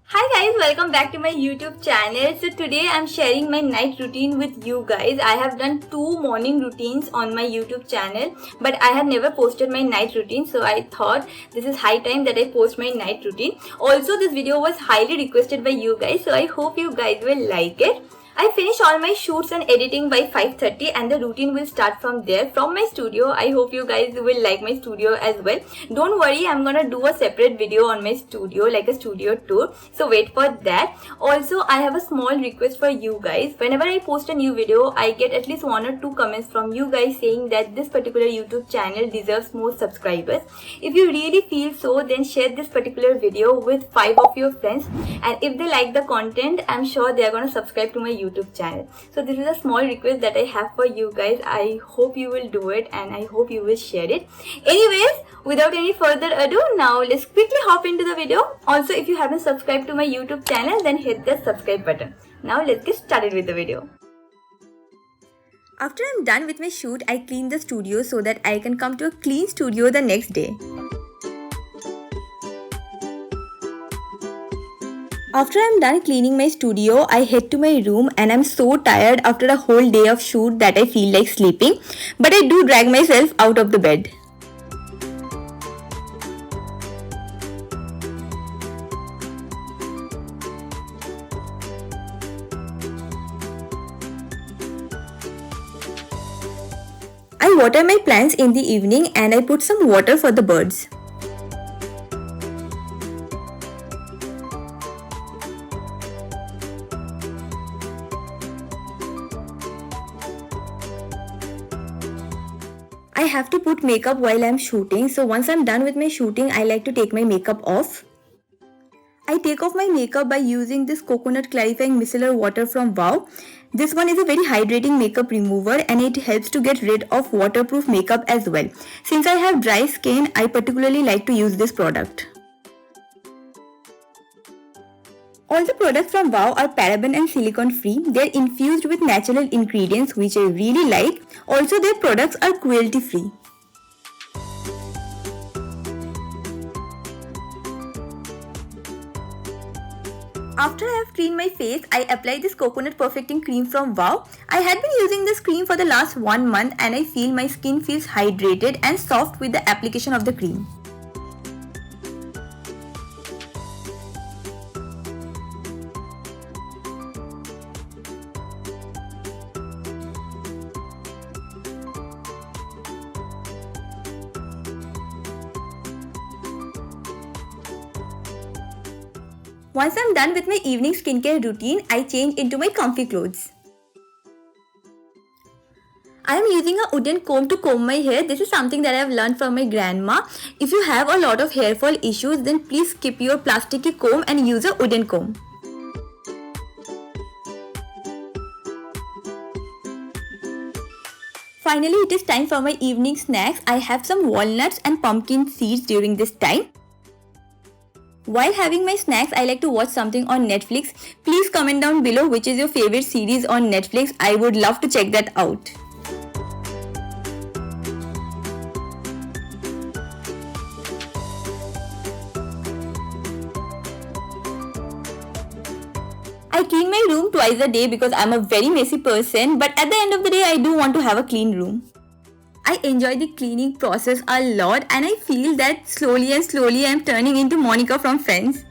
Hi guys, welcome back to my YouTube channel. So today I'm sharing my night routine with you guys. I have done 2 morning routines on my YouTube channel, but I have never posted my night routine. So I thought this is high time that I post my night routine. Also, this video was highly requested by you guys, so I hope you guys will like it. I finish all my shoots and editing by 5:30 and the routine will start from there, from my studio. I hope you guys will like my studio as well. Don't worry, I'm gonna do a separate video on my studio, like a studio tour. So wait for that. Also, I have a small request for you guys. Whenever I post a new video, I get at least 1 or 2 comments from you guys saying that this particular YouTube channel deserves more subscribers. If you really feel so, then share this particular video with 5 of your friends. And if they like the content, I'm sure they are gonna subscribe to my YouTube channel. So this is a small request that I have for you guys. I hope you will do it and I hope you will share it. Anyways, without any further ado, now let's quickly hop into the video. Also, if you haven't subscribed to my YouTube channel, then hit the subscribe button. Now let's get started with the video. After I'm done with my shoot, I clean the studio so that I can come to a clean studio the next day. After I'm done cleaning my studio, I head to my room and I'm so tired after a whole day of shoot that I feel like sleeping. But I do drag myself out of the bed. I water my plants in the evening and I put some water for the birds. I have to put makeup while I'm shooting, so once I'm done with my shooting, I like to take my makeup off. I take off my makeup by using this coconut clarifying micellar water from Wow. This one is a very hydrating makeup remover and it helps to get rid of waterproof makeup as well. Since I have dry skin, I particularly like to use this product. All the products from Wow are paraben and silicone free. They're infused with natural ingredients which I really like. Also, their products are cruelty free. After I have cleaned my face, I apply this coconut perfecting cream from Wow. I had been using this cream for the last 1 month and I feel my skin feels hydrated and soft with the application of the cream. Once I'm done with my evening skincare routine, I change into my comfy clothes. I am using a wooden comb to comb my hair. This is something that I have learned from my grandma. If you have a lot of hair fall issues, then please skip your plasticky comb and use a wooden comb. Finally, it is time for my evening snacks. I have some walnuts and pumpkin seeds during this time. While having my snacks, I like to watch something on Netflix. Please comment down below which is your favorite series on Netflix. I would love to check that out. I clean my room twice a day because I'm a very messy person, but at the end of the day, I do want to have a clean room. I enjoy the cleaning process a lot and I feel that slowly I'm turning into Monica from Friends.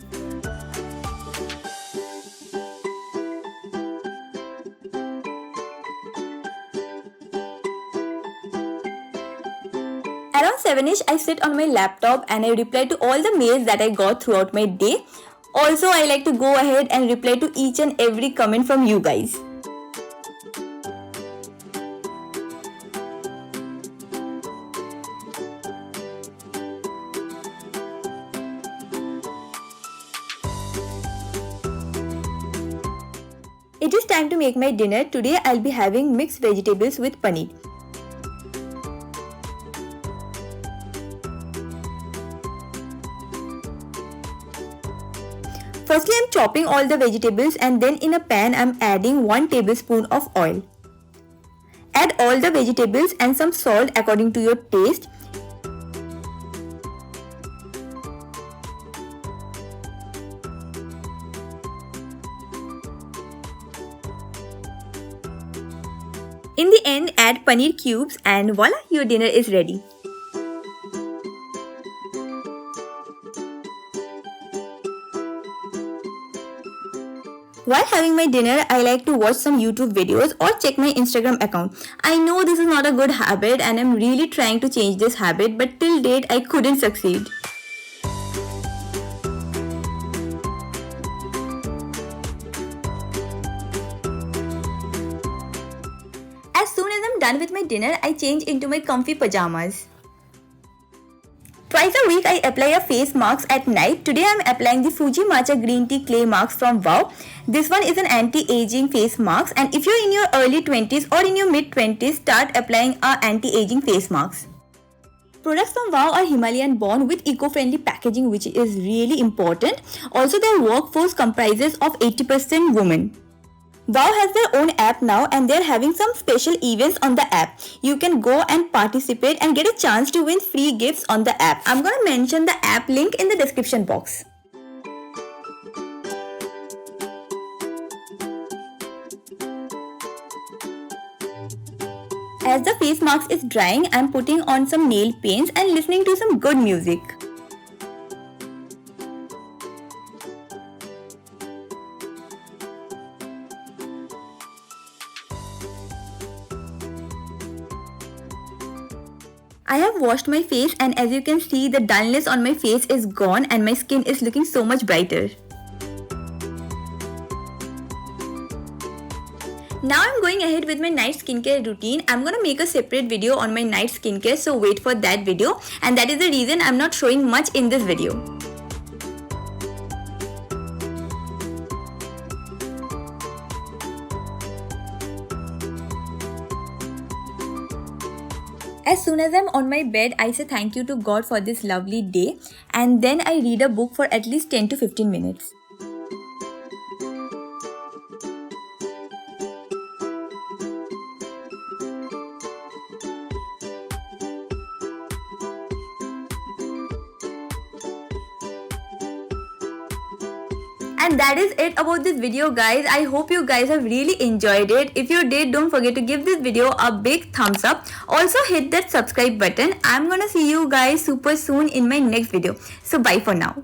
Around 7ish, I sit on my laptop and I reply to all the mails that I got throughout my day. Also, I like to go ahead and reply to each and every comment from you guys. It is time to make my dinner. Today I'll be having mixed vegetables with paneer. Firstly, I'm chopping all the vegetables and then in a pan I'm adding 1 tablespoon of oil. Add all the vegetables and some salt according to your taste. In the end, add paneer cubes and voila, your dinner is ready. While having my dinner, I like to watch some YouTube videos or check my Instagram account. I know this is not a good habit and I'm really trying to change this habit, but till date I couldn't succeed. As soon as I'm done with my dinner, I change into my comfy pajamas. Twice a week, I apply a face mask at night. Today, I'm applying the Fuji Matcha Green Tea Clay Mask from Wow. This one is an anti-aging face mask, and if you're in your early 20s or in your mid-20s, start applying a anti-aging face mask. Products from Wow are Himalayan born with eco-friendly packaging, which is really important. Also, their workforce comprises of 80% women. Wow has their own app now and they're having some special events on the app. You can go and participate and get a chance to win free gifts on the app. I'm gonna mention the app link in the description box. As the face mask is drying, I'm putting on some nail paints and listening to some good music. I have washed my face and as you can see the dullness on my face is gone and my skin is looking so much brighter. Now I'm going ahead with my night skincare routine. I'm gonna make a separate video on my night skincare, so wait for that video, and that is the reason I'm not showing much in this video. As soon as I'm on my bed, I say thank you to God for this lovely day, and then I read a book for at least 10 to 15 minutes. And that is it about this video, guys. I hope you guys have really enjoyed it. If you did, don't forget to give this video a big thumbs up. Also hit that subscribe button. I'm gonna see you guys super soon in my next video. So bye for now.